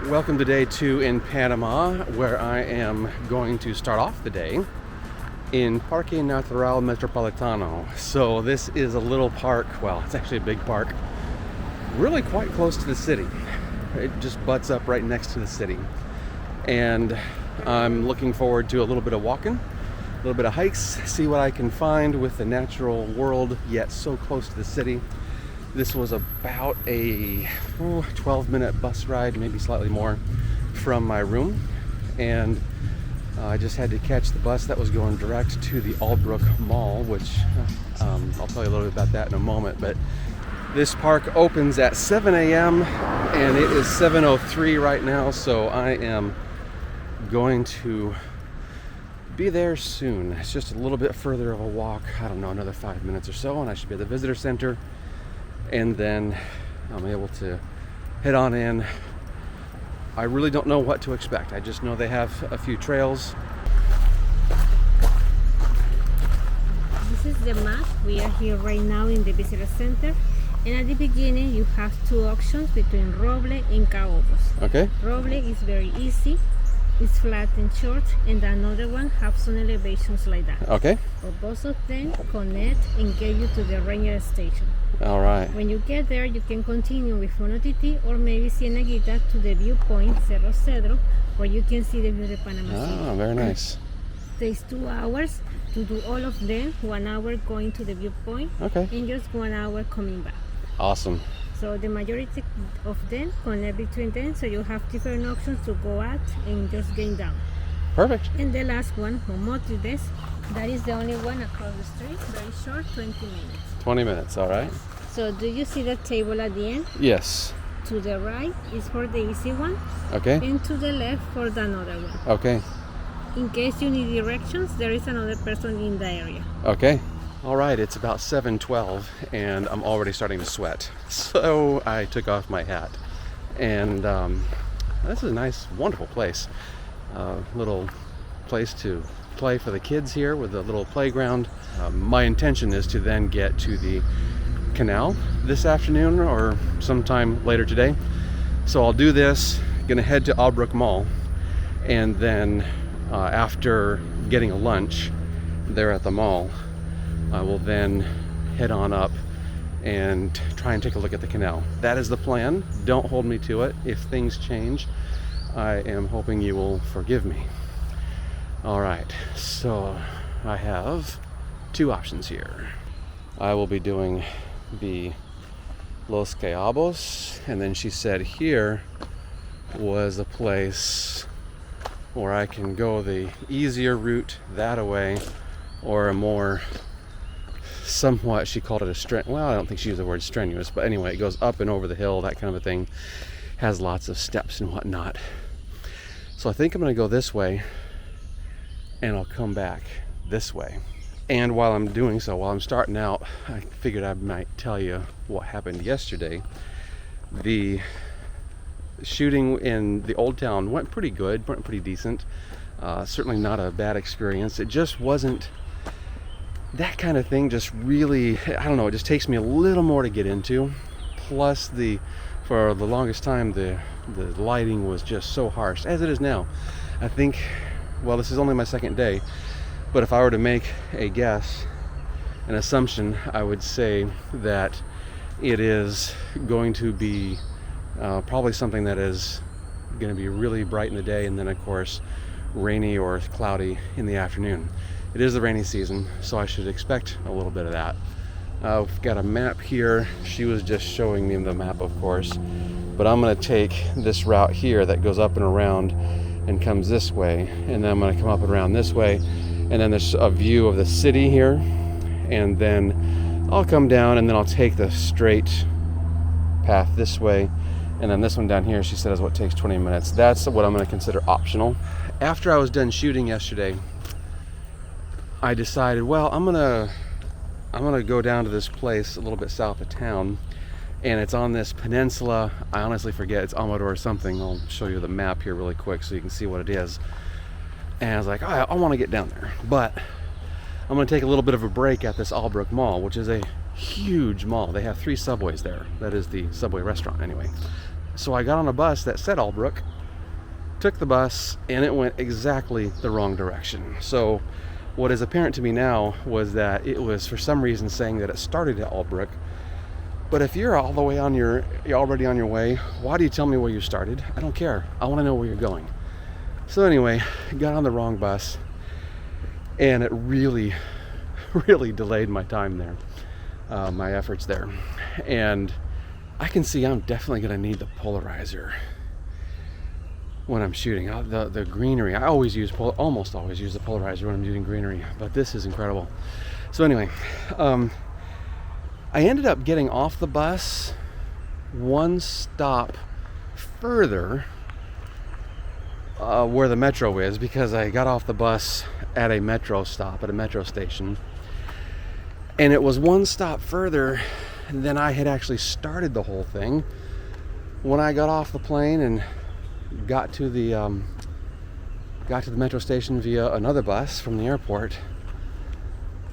Welcome to day 2 in Panama, where I am going to start off the day in Parque Natural Metropolitano. So this is a little park, well, it's actually a big park, really quite close to the city. It just butts up right next to the city. And I'm looking forward to a little bit of walking, a little bit of hikes, see what I can find with the natural world, yet so close to the city. This was about a 12-minute bus ride, maybe slightly more, from my room. And I just had to catch the bus that was going direct to the Albrook Mall, which I'll tell you a little bit about that in a moment. But this park opens at 7 a.m. and it is 7:03 right now, so I am going to be there soon. It's just a little bit further of a walk, I don't know, another 5 minutes or so, and I should be at the visitor center. And then I'm able to head on in. I really don't know what to expect. I just know they have a few trails. This is the map. We are here right now in the visitor center. And at the beginning, you have two options between Roble and Caobos. Okay. Roble is very easy. It's flat and short, and another one has some elevations like that. Okay. But both of them connect and get you to the ranger station. All right. When you get there, you can continue with Monotiti or maybe Cieneguita to the viewpoint Cerro Cedro, where you can see the view of the Panama City. Ah, very nice. It takes 2 hours to do all of them. 1 hour going to the viewpoint, Okay. and just 1 hour coming back. Awesome. So the majority of them connect between them, so you have different options to go at and just get down. Perfect. And the last one, Homotides, that is the only one across the street, very short, 20 minutes. 20 minutes, all right. So do you see the table at the end? Yes. To the right is for the easy one, Okay. and to the left for the another one. Okay. In case you need directions, there is another person in the area. Okay. All right, it's about 7:12 and I'm already starting to sweat. So I took off my hat. And this is a nice, wonderful place. Little place to play for the kids here with a little playground. My intention is to then get to the Canal this afternoon or sometime later today. So I'll do this, gonna head to Albrook Mall, and then after getting a lunch there at the mall, I will then head on up and try and take a look at the canal. That is the plan. Don't hold me to it. If things change, I am hoping you will forgive me. All right, so I have 2 options here. I will be doing the Los Caobos, and then she said here was a place where I can go the easier route that way, or a more somewhat, she called it well, I don't think she used the word strenuous, but anyway, it goes up and over the hill, that kind of a thing, has lots of steps and whatnot. So I think I'm going to go this way, and I'll come back this way. And while I'm doing so, while I'm starting out, I figured I might tell you what happened yesterday. The shooting in the Old Town went pretty good, went pretty decent. Certainly not a bad experience. It just wasn't that kind of thing. Just really, I don't know, it just takes me a little more to get into. Plus for the longest time, the lighting was just so harsh, as it is now. I think, well, this is only my second day, but if I were to make a guess, an assumption, I would say that it is going to be probably something that is going to be really bright in the day, and then of course rainy or cloudy in the afternoon. It is the rainy season, so I should expect a little bit of that. I've got a map here. She was just showing me the map, of course, but I'm going to take this route here that goes up and around and comes this way, and then I'm going to come up and around this way, and then there's a view of the city here, and then I'll come down, and then I'll take the straight path this way, and then this one down here, she said, is what takes 20 minutes. That's what I'm going to consider optional. After I was done shooting yesterday, I decided, well, I'm gonna go down to this place a little bit south of town, and it's on this peninsula. I honestly forget, it's Amador or something. I'll show you the map here really quick so you can see what it is. And I was like, I want to get down there, but I'm gonna take a little bit of a break at this Albrook Mall, which is a huge mall. They have 3 subways there. That is the Subway restaurant anyway. So I got on a bus that said Albrook, took the bus, and it went exactly the wrong direction. So what is apparent to me now was that it was for some reason saying that it started at Albrook. But if you're all the way on you're already on your way, why do you tell me where you started? I don't care. I want to know where you're going. So anyway, got on the wrong bus, and it really delayed my time there, my efforts there. And I can see I'm definitely going to need the polarizer when I'm shooting. The greenery, I almost always use the polarizer when I'm shooting greenery, but this is incredible. So anyway, I ended up getting off the bus one stop further where the metro is, because I got off the bus at a metro stop, at a metro station, and it was one stop further than I had actually started the whole thing when I got off the plane and got to the metro station via another bus from the airport.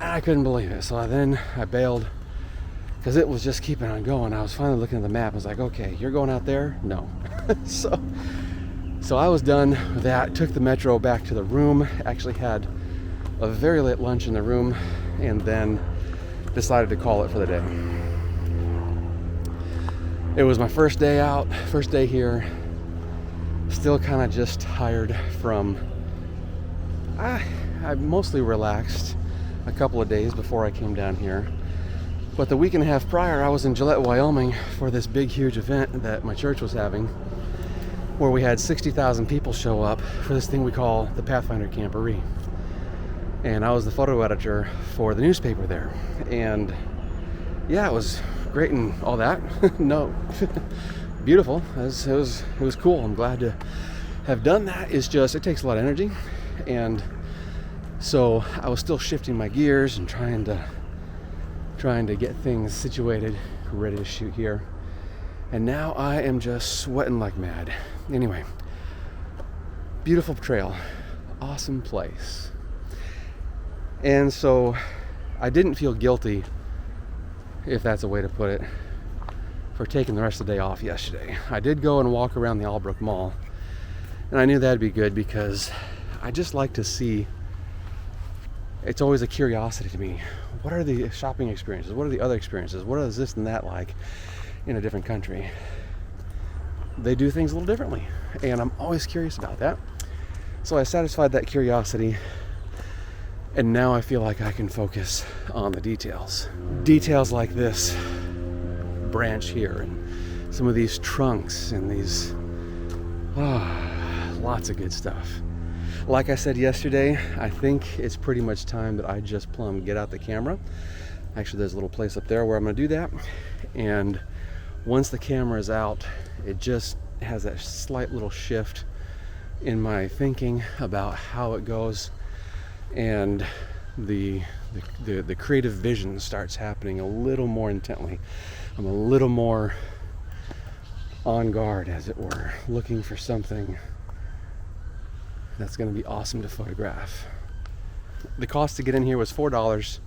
I couldn't believe it. So I bailed because it was just keeping on going. I was finally looking at the map. I was like, okay, you're going out there? No. So I was done with that. Took the metro back to the room. Actually had a very late lunch in the room, and then decided to call it for the day. It was my first day out, first day here. Still kind of just tired from, I mostly relaxed a couple of days before I came down here. But the week and a half prior, I was in Gillette, Wyoming for this big, huge event that my church was having, where we had 60,000 people show up for this thing we call the Pathfinder Camporee. And I was the photo editor for the newspaper there. And yeah, it was great and all that. No, beautiful. It was cool. I'm glad to have done that. It's just, it takes a lot of energy. And so I was still shifting my gears and trying to get things situated, ready to shoot here. And now I am just sweating like mad. Anyway, beautiful trail, awesome place. And so I didn't feel guilty, if that's a way to put it, for taking the rest of the day off yesterday. I did go and walk around the Albrook Mall, and I knew that'd be good because I just like to see. It's always a curiosity to me. What are the shopping experiences? What are the other experiences? What is this and that like in a different country? They do things a little differently, and I'm always curious about that. So I satisfied that curiosity, and now I feel like I can focus on the details. Details like this branch here, and some of these trunks, and these, lots of good stuff. Like I said yesterday, I think it's pretty much time that I just plumb get out the camera. Actually, there's a little place up there where I'm gonna do that. And once the camera is out, it just has that slight little shift in my thinking about how it goes. And the creative vision starts happening a little more intently. I'm a little more on guard, as it were, looking for something that's going to be awesome to photograph. The cost to get in here was $4.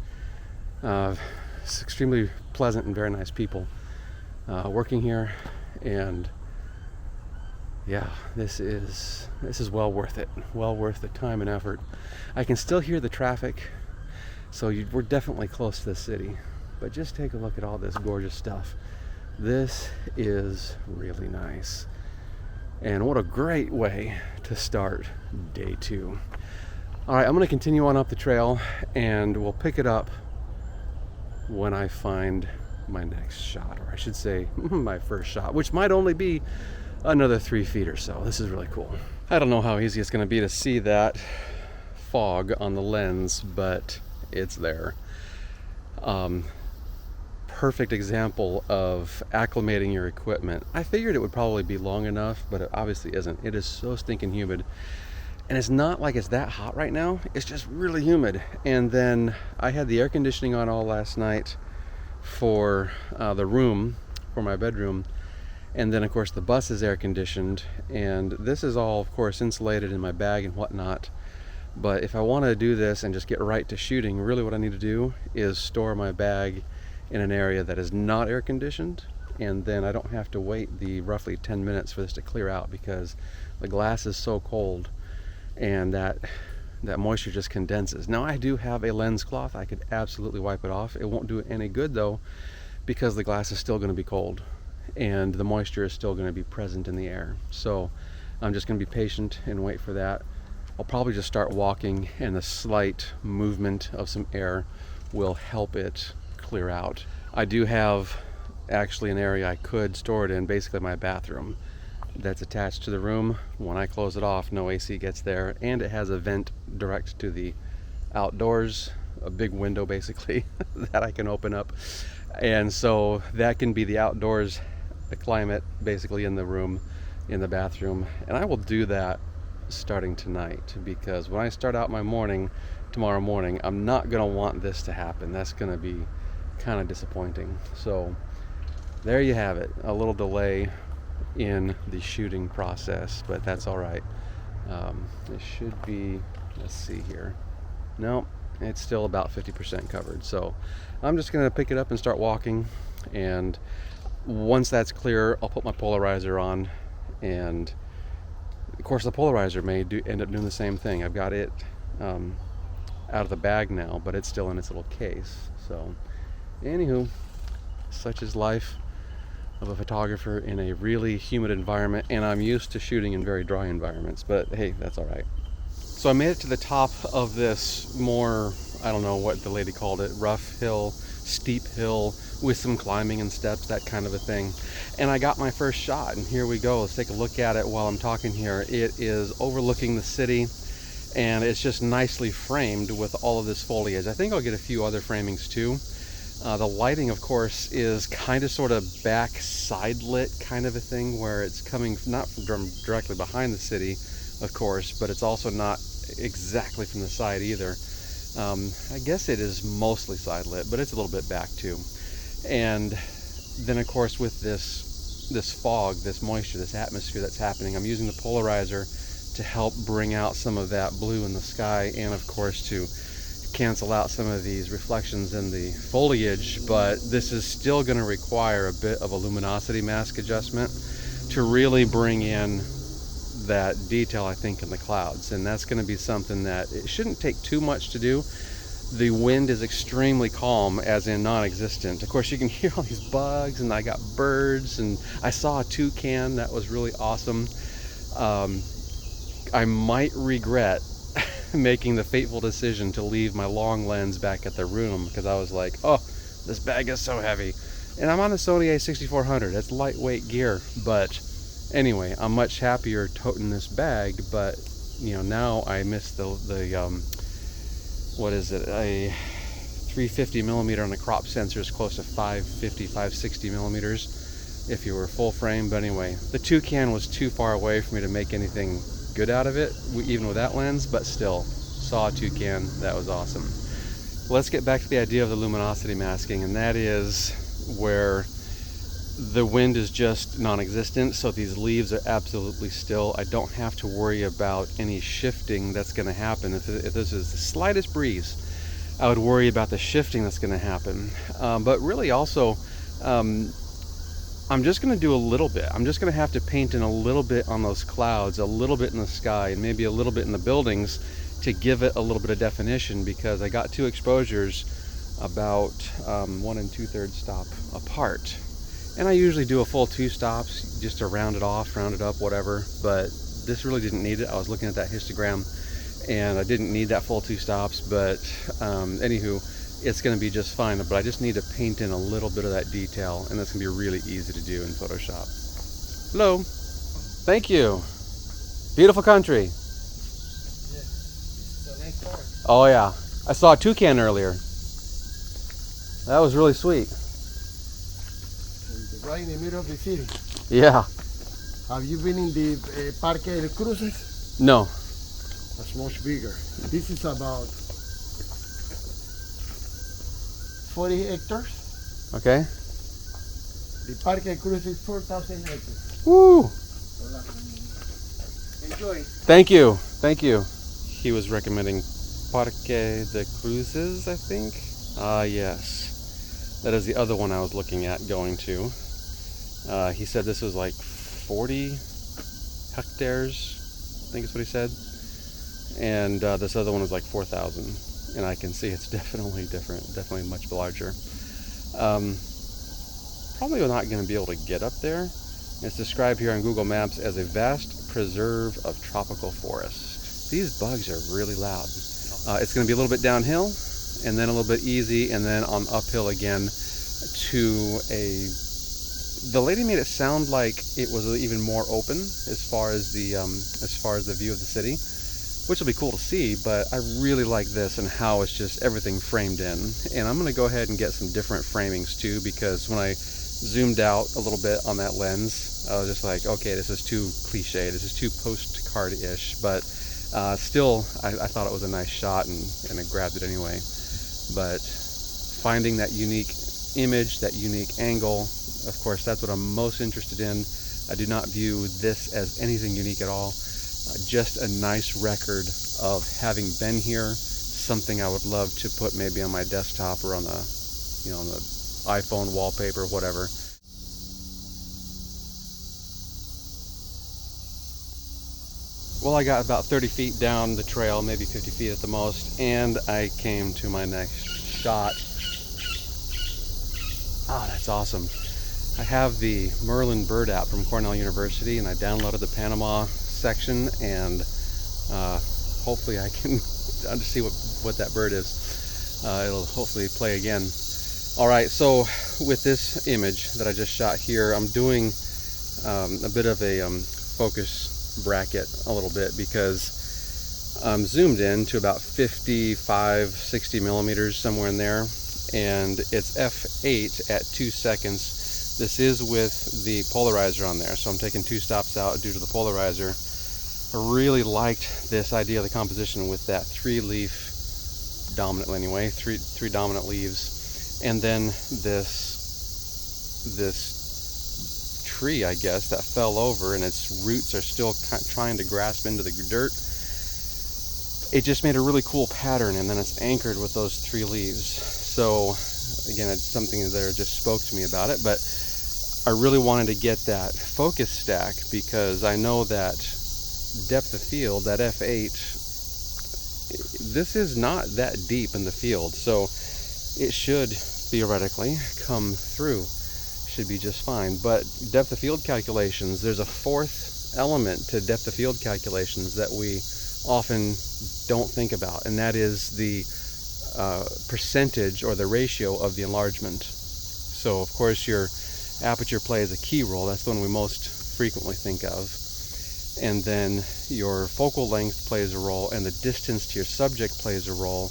It's extremely pleasant and very nice people working here, and yeah, this is well worth it. Well worth the time and effort. I can still hear the traffic, so we're definitely close to the city. But just take a look at all this gorgeous stuff. This is really nice. And what a great way to start day 2. All right, I'm going to continue on up the trail, and we'll pick it up when I find my next shot, or I should say my first shot, which might only be another 3 feet or so. This is really cool. I don't know how easy it's going to be to see that fog on the lens, but it's there. Perfect example of acclimating your equipment. I figured it would probably be long enough, but it obviously isn't. It is so stinking humid, and it's not like it's that hot right now. It's just really humid. And then I had the air conditioning on all last night for the room, for my bedroom, and then of course the bus is air conditioned, and this is all of course insulated in my bag and whatnot. But if I want to do this and just get right to shooting, really what I need to do is store my bag in an area that is not air conditioned, and then I don't have to wait the roughly 10 minutes for this to clear out, because the glass is so cold and that moisture just condenses. Now I do have a lens cloth. I could absolutely wipe it off. It won't do it any good though, because the glass is still going to be cold and the moisture is still going to be present in the air. So I'm just going to be patient and wait for that. I'll probably just start walking, and the slight movement of some air will help it clear out. I do have actually an area I could store it in, basically my bathroom, that's attached to the room. When I close it off, no AC gets there, and it has a vent direct to the outdoors, a big window basically that I can open up, and so that can be the outdoors, the climate basically in the room, in the bathroom. And I will do that starting tonight, because when I start out my morning tomorrow morning, I'm not gonna want this to happen. That's gonna be kind of disappointing. So there you have it, a little delay in the shooting process, but that's all right. It should be, let's see here, no, it's still about 50% covered. So I'm just gonna pick it up and start walking, and once that's clear, I'll put my polarizer on, and of course the polarizer may end up doing the same thing. I've got it out of the bag now, but it's still in its little case. So anywho, such is life of a photographer in a really humid environment, and I'm used to shooting in very dry environments, but hey, that's all right. So I made it to the top of this more, I don't know what the lady called it, rough hill, steep hill with some climbing and steps, that kind of a thing. And I got my first shot, and here we go. Let's take a look at it while I'm talking here. It is overlooking the city, and it's just nicely framed with all of this foliage. I think I'll get a few other framings too. The lighting, of course, is kind of sort of back side lit kind of a thing, where it's coming not from directly behind the city, of course, but it's also not exactly from the side either. I guess it is mostly side lit, but it's a little bit back too. And then, of course, with this fog, this moisture, this atmosphere that's happening, I'm using the polarizer to help bring out some of that blue in the sky, and of course to cancel out some of these reflections in the foliage. But this is still going to require a bit of a luminosity mask adjustment to really bring in that detail, I think, in the clouds. And that's going to be something that it shouldn't take too much to do. The wind is extremely calm, as in non-existent. Of course, you can hear all these bugs, and I got birds, and I saw a toucan that was really awesome. I might regret making the fateful decision to leave my long lens back at the room, because I was like, oh, this bag is so heavy. And I'm on the Sony a6400, it's lightweight gear, but anyway, I'm much happier toting this bag. But you know, now I miss the what is it, a 350 millimeter on the crop sensor is close to 550, 560 millimeters if you were full frame. But anyway, the toucan was too far away for me to make anything good out of it, even with that lens, but still, saw a toucan. That was awesome. Let's get back to the idea of the luminosity masking, and that is where the wind is just non-existent, so these leaves are absolutely still. I don't have to worry about any shifting that's going to happen. If this is the slightest breeze, I would worry about the shifting that's going to happen. But really also, I'm just going to do a little bit. I'm just going to have to paint in a little bit on those clouds, a little bit in the sky, and maybe a little bit in the buildings to give it a little bit of definition, because I got two exposures about 1 2/3 stop apart. And I usually do a full 2 stops just to round it off, round it up, whatever. But this really didn't need it. I was looking at that histogram, and I didn't need that full 2 stops. But anywho, it's going to be just fine. But I just need to paint in a little bit of that detail, and that's going to be really easy to do in Photoshop. Hello. Thank you. Beautiful country. Yeah, it's a nice park. Oh yeah. I saw a toucan earlier. That was really sweet. Right in the middle of the city. Yeah. Have you been in the Parque de Cruces? No. That's much bigger. This is about 40 hectares. Okay. The Parque de Cruces is 4,000 acres. Woo. Enjoy. Thank you. Thank you. He was recommending Parque de Cruces, I think. Ah, yes. That is the other one I was looking at going to. He said this was like 40 hectares, I think is what he said. And this other one was like 4,000. And I can see it's definitely different, definitely much larger. Probably not going to be able to get up there. It's described here on Google Maps as a vast preserve of tropical forest. These bugs are really loud. It's going to be a little bit downhill, and then a little bit easy, and then on uphill again to a... The lady made it sound like it was even more open as far as the view of the city, which will be cool to see. But I really like this and how it's just everything framed in. And I'm going to go ahead and get some different framings too, because when I zoomed out a little bit on that lens, I was just like, okay, this is too cliche, this is too postcard-ish, but still I thought it was a nice shot, and I grabbed it anyway. But finding that unique image, that unique angle, of course that's what I'm most interested in. I do not view this as anything unique at all, just a nice record of having been here, something I would love to put maybe on my desktop or on the, on the iPhone wallpaper, whatever. Well, I got about 30 feet down the trail, maybe 50 feet at the most, and I came to my next shot. Oh, that's awesome. I have the Merlin bird app from Cornell University, and I downloaded the Panama section, and hopefully I can see what that bird is. It'll hopefully play again. Alright, so with this image that I just shot here, I'm doing a bit of a focus bracket a little bit, because I'm zoomed in to about 55, 60 millimeters, somewhere in there, and it's f8 at 2 seconds. This is with the polarizer on there, so I'm taking 2 stops out due to the polarizer. I really liked this idea of the composition with that 3-leaf dominant anyway, three dominant leaves. And then this tree, I guess, that fell over, and its roots are still trying to grasp into the dirt. It just made a really cool pattern, and then it's anchored with those 3 leaves. So again, it's something that just spoke to me about it, but I really wanted to get that focus stack, because I know that depth of field, that f8, this is not that deep in the field, so it should theoretically come through, should be just fine. But depth of field calculations, there's a 4th element to depth of field calculations that we often don't think about, and that is the percentage or the ratio of the enlargement. So of course your aperture plays a key role, that's the one we most frequently think of, and then your focal length plays a role, and the distance to your subject plays a role.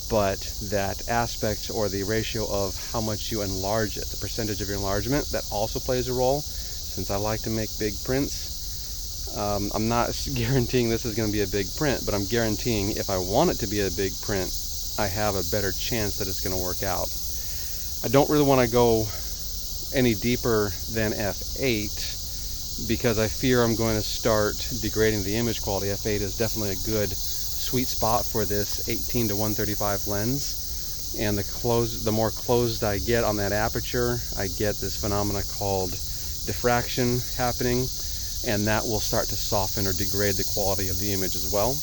But that aspect or the ratio of how much you enlarge it, the percentage of your enlargement, that also plays a role. Since I like to make big prints, I'm not guaranteeing this is going to be a big print, but I'm guaranteeing if I want it to be a big print, I have a better chance that it's going to work out. I don't really want to go any deeper than f8, because I fear I'm going to start degrading the image quality. f8 is definitely a good sweet spot for this 18 to 135 lens, and the more closed I get on that aperture, I get this phenomena called diffraction happening, and that will start to soften or degrade the quality of the image as well.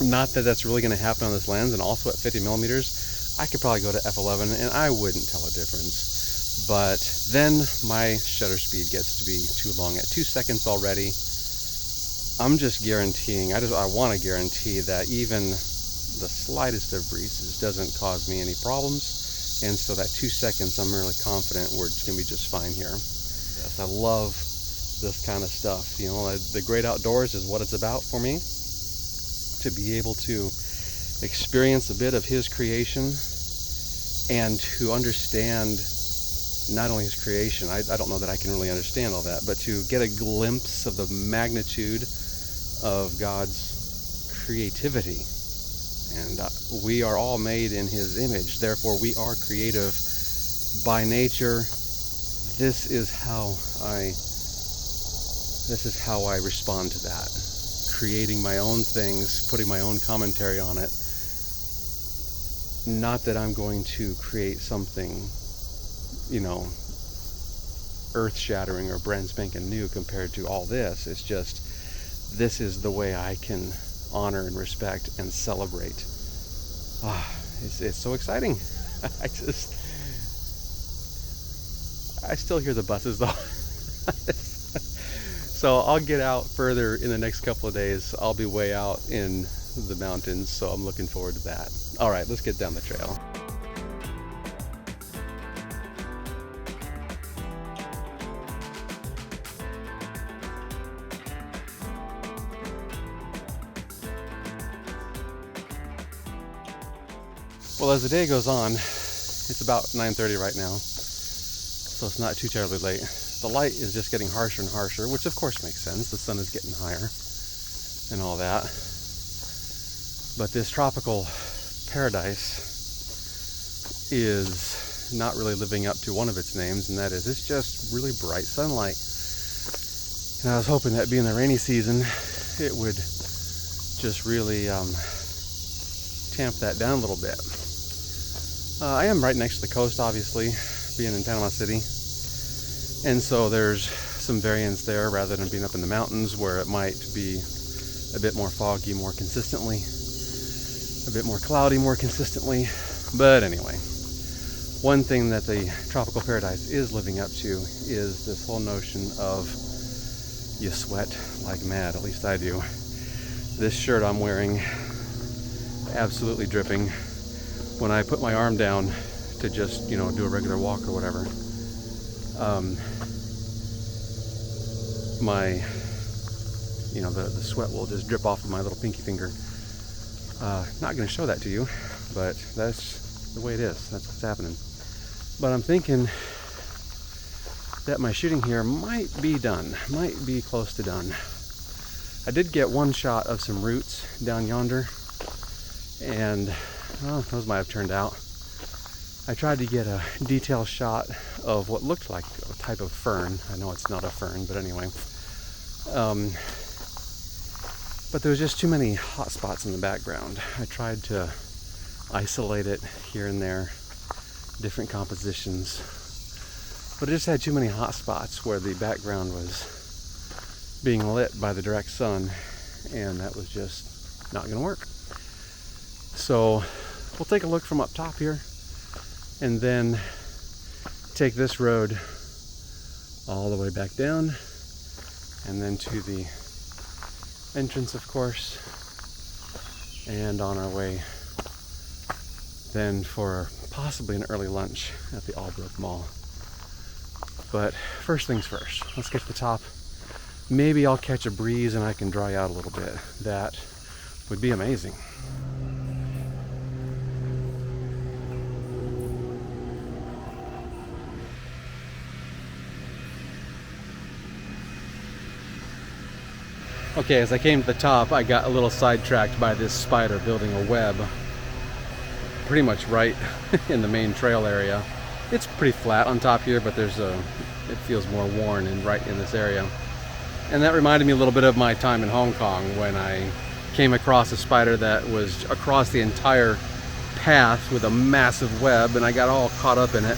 Not that that's really going to happen on this lens, and also at 50 millimeters I could probably go to f11 and I wouldn't tell a difference. But then my shutter speed gets to be too long at 2 seconds already. I'm just guaranteeing, I want to guarantee that even the slightest of breezes doesn't cause me any problems, and so that 2 seconds I'm really confident we're going to be just fine here. Yes, I love this kind of stuff. The great outdoors is what it's about for me, to be able to experience a bit of his creation and to understand not only his creation, I don't know that I can really understand all that, but to get a glimpse of the magnitude of God's creativity. And we are all made in his image, therefore we are creative by nature. This is how I respond to that, creating my own things, putting my own commentary on it. Not that I'm going to create something earth-shattering or brand spanking new compared to all this. It's just, this is the way I can honor and respect and celebrate. It's so exciting. I still hear the buses though. So I'll get out further in the next couple of days. I'll be way out in the mountains, so I'm looking forward to that. All right, let's get down the trail. Well, as the day goes on, it's about 9:30 right now, so it's not too terribly late. The light is just getting harsher and harsher, which of course makes sense. The sun is getting higher and all that. But this tropical paradise is not really living up to one of its names, and that is it's just really bright sunlight. And I was hoping that being the rainy season, it would just really tamp that down a little bit. I am right next to the coast, obviously, being in Panama City. And so there's some variance there rather than being up in the mountains where it might be a bit more foggy more consistently, a bit more cloudy more consistently. But anyway, one thing that the tropical paradise is living up to is this whole notion of you sweat like mad, at least I do. This shirt I'm wearing, absolutely dripping. When I put my arm down to just, do a regular walk or whatever, the sweat will just drip off of my little pinky finger. Not going to show that to you, but that's the way it is. That's what's happening. But I'm thinking that my shooting here might be done, might be close to done. I did get one shot of some roots down yonder, and those might have turned out. I tried to get a detailed shot of what looked like a type of fern. I know it's not a fern, but anyway. But there was just too many hot spots in the background. I tried to isolate it here and there, different compositions, but it just had too many hot spots where the background was being lit by the direct sun, and that was just not going to work. So we'll take a look from up top here, and then take this road all the way back down, and then to the entrance, of course, and on our way then for possibly an early lunch at the Albrook Mall. But first things first, let's get to the top. Maybe I'll catch a breeze and I can dry out a little bit. That would be amazing. Okay, as I came to the top, I got a little sidetracked by this spider building a web pretty much right in the main trail area. It's pretty flat on top here, but it feels more worn and right in this area. And that reminded me a little bit of my time in Hong Kong when I came across a spider that was across the entire path with a massive web, and I got all caught up in it.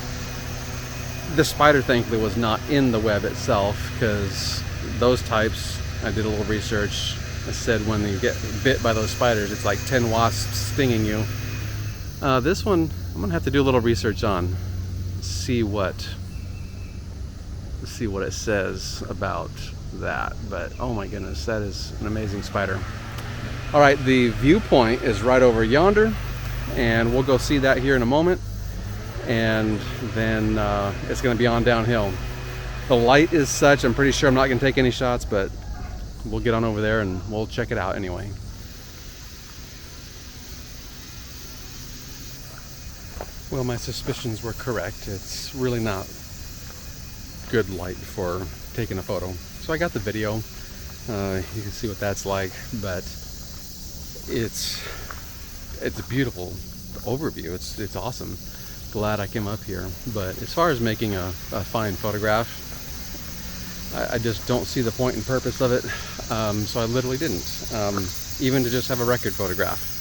The spider thankfully was not in the web itself, because those types, I did a little research. I said when you get bit by those spiders, it's like 10 wasps stinging you. This one, I'm gonna have to do a little research on, see what it says about that. But oh my goodness, that is an amazing spider. All right, the viewpoint is right over yonder, and we'll go see that here in a moment, and then it's gonna be on downhill. The light is such, I'm pretty sure I'm not gonna take any shots, but we'll get on over there and we'll check it out anyway. Well, my suspicions were correct. It's really not good light for taking a photo. So I got the video. You can see what that's like, but it's a beautiful overview. It's awesome. Glad I came up here. But as far as making a fine photograph, I just don't see the point and purpose of it. So I literally didn't. Even to just have a record photograph,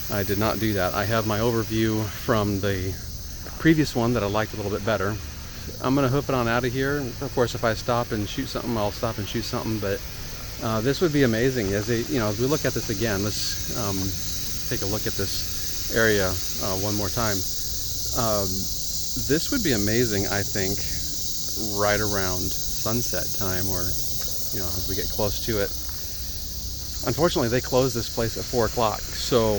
I did not do that. I have my overview from the previous one that I liked a little bit better. I'm gonna hoof it on out of here. Of course, if I stop and shoot something, I'll stop and shoot something. But this would be amazing. As as we look at this again, let's take a look at this area one more time. This would be amazing, I think, right around sunset time, or as we get close to it. Unfortunately, they close this place at 4 o'clock, so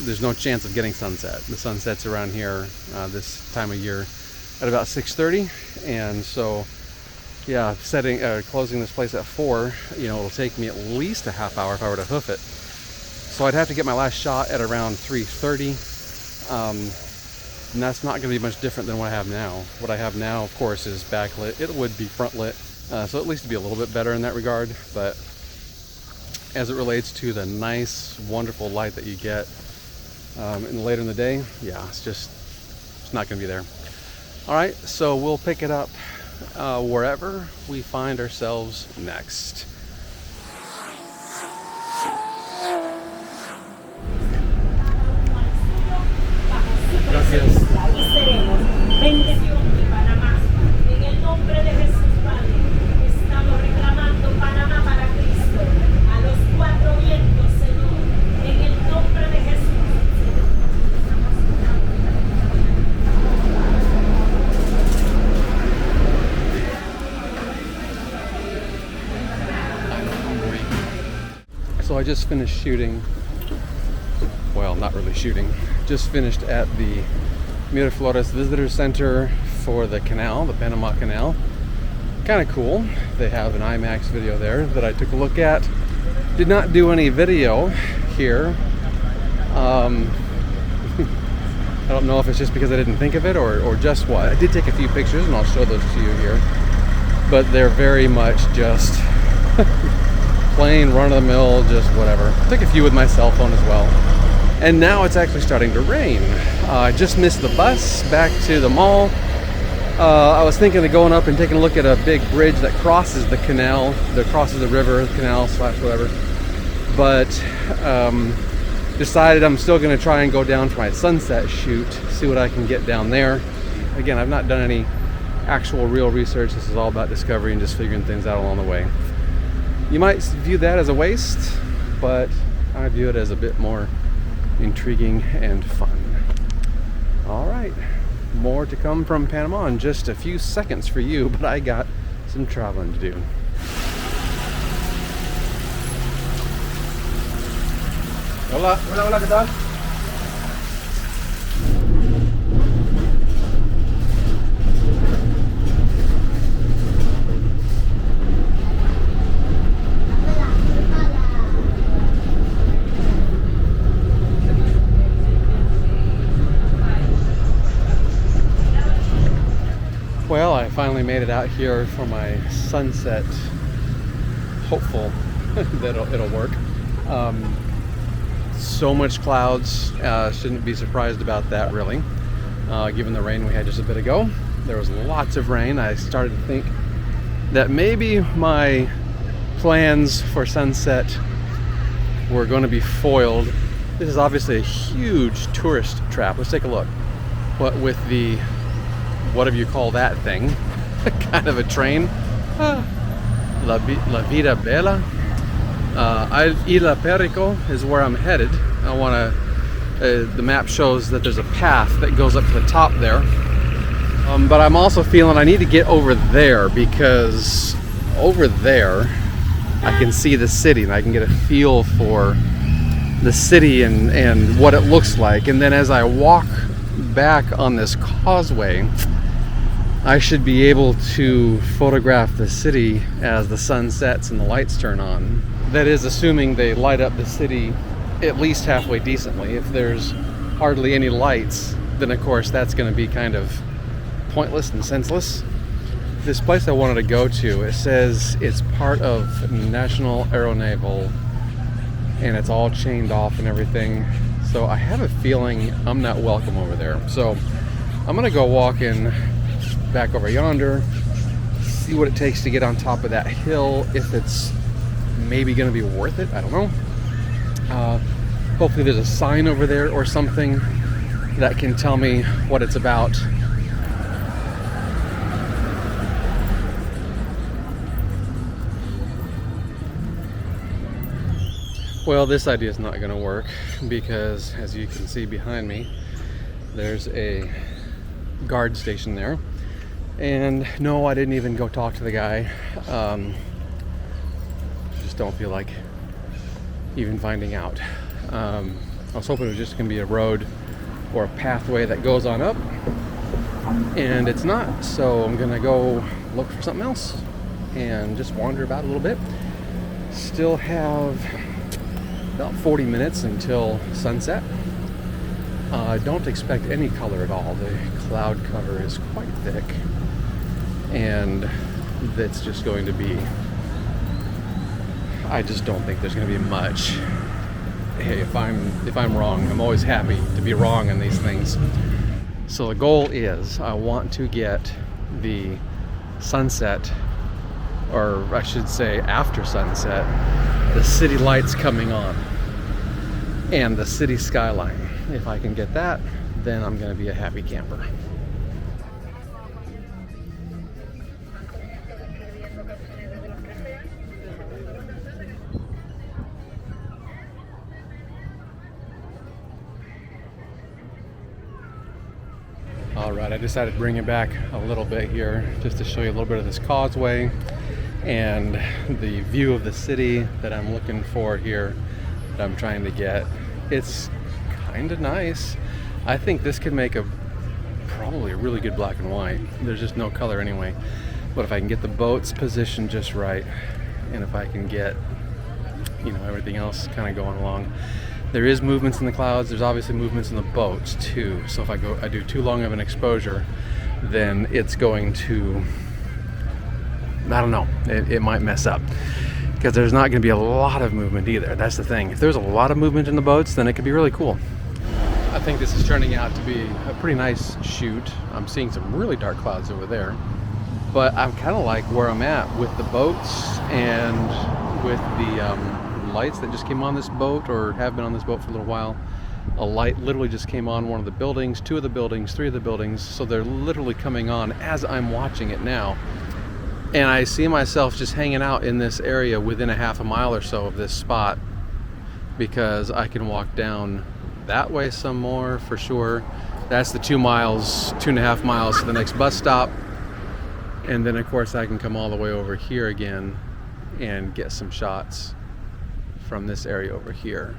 there's no chance of getting sunset. The sunset's around here this time of year at about 6:30, and so yeah, closing this place at 4, it'll take me at least a half hour if I were to hoof it. So I'd have to get my last shot at around 3:30, and that's not going to be much different than what I have now. What I have now, of course, is backlit. It would be front lit, so at least it'd be a little bit better in that regard. But as it relates to the nice, wonderful light that you get later in the day, yeah, it's not going to be there. All right, so we'll pick it up wherever we find ourselves next. Gracias. Y seremos bendición de Panamá. En el nombre de Jesús, Padre, estamos reclamando Panamá para Cristo. A los 4 vientos, Señor. En el nombre de Jesús. So I just finished shooting, well, not really shooting, just finished at the Miraflores Visitor Center for the canal, the Panama Canal. Kind of cool. They have an IMAX video there that I took a look at. Did not do any video here. I don't know if it's just because I didn't think of it or just what. I did take a few pictures and I'll show those to you here. But they're very much just plain run-of-the-mill, just whatever. Took a few with my cell phone as well. And now it's actually starting to rain. I just missed the bus back to the mall. I was thinking of going up and taking a look at a big bridge that crosses the canal, that crosses the river, canal / whatever. But decided I'm still going to try and go down for my sunset shoot, see what I can get down there. Again, I've not done any actual real research. This is all about discovery and just figuring things out along the way. You might view that as a waste, but I view it as a bit more intriguing and fun. All right, more to come from Panama in just a few seconds for you, but I got some traveling to do. Hola, hola, hola, ¿qué tal? Well, I finally made it out here for my sunset. Hopeful that it'll work. So much clouds, shouldn't be surprised about that really. Given the rain we had just a bit ago. There was lots of rain. I started to think that maybe my plans for sunset were going to be foiled. This is obviously a huge tourist trap. Let's take a look. What with the, whatever you call that thing, kind of a train. La Vida Bella. Isla Perico is where I'm headed. I want to, the map shows that there's a path that goes up to the top there. But I'm also feeling I need to get over there, because over there I can see the city and I can get a feel for the city and what it looks like. And then as I walk back on this causeway, I should be able to photograph the city as the sun sets and the lights turn on. That is, assuming they light up the city at least halfway decently. If there's hardly any lights, then of course that's going to be kind of pointless and senseless. This place I wanted to go to, it says it's part of National Aeronaval and it's all chained off and everything. So I have a feeling I'm not welcome over there. So I'm going to go walking back over yonder, see what it takes to get on top of that hill, if it's maybe going to be worth it. I don't know. Hopefully there's a sign over there or something that can tell me what it's about. Well, this idea is not going to work because, as you can see behind me, there's a guard station there. And no, I didn't even go talk to the guy. Just don't feel like even finding out. I was hoping it was just going to be a road or a pathway that goes on up, and it's not. So I'm going to go look for something else and just wander about a little bit. Still have about 40 minutes until sunset. Don't expect any color at all. The cloud cover is quite thick, and that's just going to be, I just don't think there's going to be much. Hey, if I'm wrong, I'm always happy to be wrong on these things. So the goal is I want to get the sunset, or I should say after sunset, the city lights coming on and the city skyline. If I can get that, then I'm going to be a happy camper. Alright, I decided to bring it back a little bit here just to show you a little bit of this causeway and the view of the city that I'm looking for here, that I'm trying to get. It's kind of nice. I think this could make probably a really good black and white. There's just no color anyway. But if I can get the boats positioned just right, and if I can get, everything else kind of going along. There is movements in the clouds. There's obviously movements in the boats too. So if I do too long of an exposure, then it's going to, I don't know, it might mess up. Because there's not going to be a lot of movement either. That's the thing. If there's a lot of movement in the boats, then it could be really cool. I think this is turning out to be a pretty nice shoot. I'm seeing some really dark clouds over there. But I'm kind of like where I'm at with the boats and with the lights that just came on this boat, or have been on this boat for a little while. A light literally just came on one of the buildings, 2 of the buildings, 3 of the buildings. So they're literally coming on as I'm watching it now. And I see myself just hanging out in this area within a half a mile or so of this spot, because I can walk down that way some more for sure. That's the 2.5 miles to the next bus stop. And then of course I can come all the way over here again and get some shots from this area over here.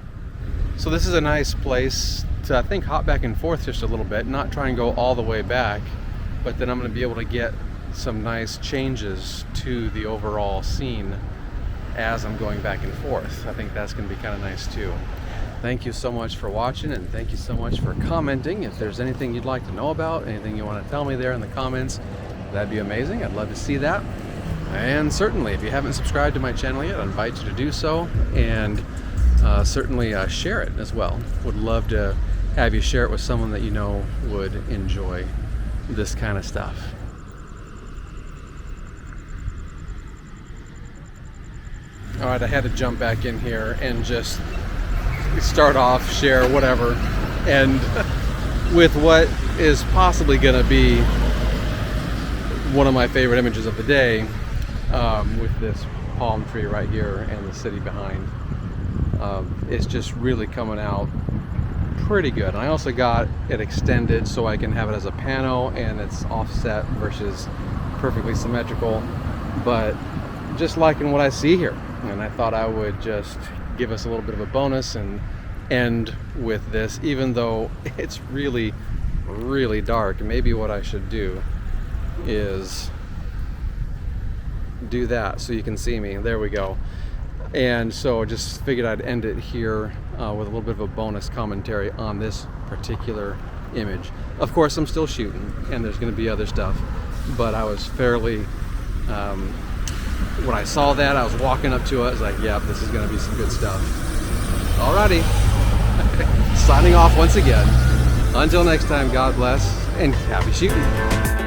So this is a nice place to, I think, hop back and forth just a little bit, not try and go all the way back, but then I'm going to be able to get some nice changes to the overall scene as I'm going back and forth. I think that's going to be kind of nice too. Thank you so much for watching, and thank you so much for commenting. If there's anything you'd like to know about, anything you want to tell me there in the comments, that'd be amazing. I'd love to see that. And certainly, if you haven't subscribed to my channel yet, I invite you to do so, and certainly share it as well. Would love to have you share it with someone that you know would enjoy this kind of stuff. All right, I had to jump back in here and just start off, share, whatever, and with what is possibly going to be one of my favorite images of the day, with this palm tree right here and the city behind. It's just really coming out pretty good. And I also got it extended so I can have it as a pano, and it's offset versus perfectly symmetrical, but just liking what I see here. And I thought I would just give us a little bit of a bonus and end with this, even though it's really, really dark. Maybe what I should do is do that so you can see me. There we go. And so just figured I'd end it here with a little bit of a bonus commentary on this particular image. Of course, I'm still shooting, and there's going to be other stuff, but I was fairly, when I saw that, I was walking up to it, I was like, yep, this is going to be some good stuff. Alrighty, signing off once again. Until next time, God bless, and happy shooting.